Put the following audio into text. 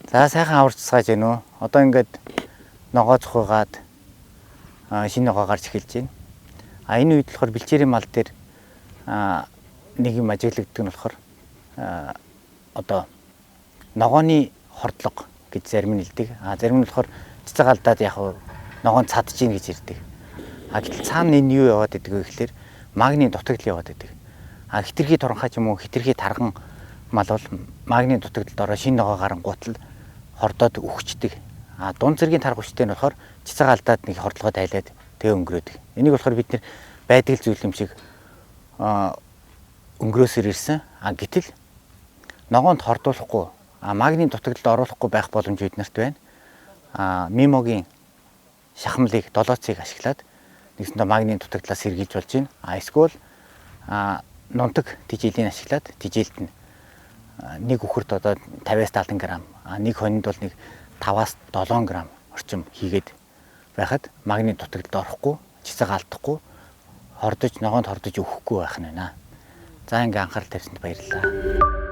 За сайхан аварцгааж гэнэ үү. Одоо ингээд ногоо цохиугаад шинэ ногоо гарч эхэлж байна. Энэ үед болохоор бэлчээрийн мал дээр нэг юм ажиглагддаг нь болохоор одоо ногооны хордлого гэж зарим нь хэлдэг. Зарим нь болохоор цэцэг алдаад яг ногоон цадж ийн гэж ирдэг. Гэтэл цаана энэ юу яваад идэг вэ гэхээр магний дутагдал яваад идэг. Хитрхи туранхай ч юм уу хитрхи тарган мал бол магний дутагдалд ороо шинэ ногоо гарангуут л хордоод үхчихдэг. Дунд зэргийн тарга хүчтэй нь болохоор цэцэг алдаад нэг хордлогоо тайлаад тэгээ өнгөрөөдөг. Энийг болохоор бид нэр байдаг зүйл юм шиг өнгөрөөсөр ирсэн. Гэтэл ногоонд хордуулахгүй магний дутагдалд оруулахгүй байх боломж биднэрт байна. Мимогийн шахамлыг 7C-г ашиглаад нэгсэндээ магний дутагдлаас сэргийлж болж байна. Эсвэл нунтаг тижээлийн ашиглаад тижээлт нь нэг үхэрд одоо 50-70 г, нэг хонинд бол нэг 5-7 г орчим хийгээд байхад магний дутагдалд орохгүй, цэцэг алдахгүй, ногоонд хордож өөхөхгүй байх нь байна. За ингээ анхаарал тавьсанд баярлалаа.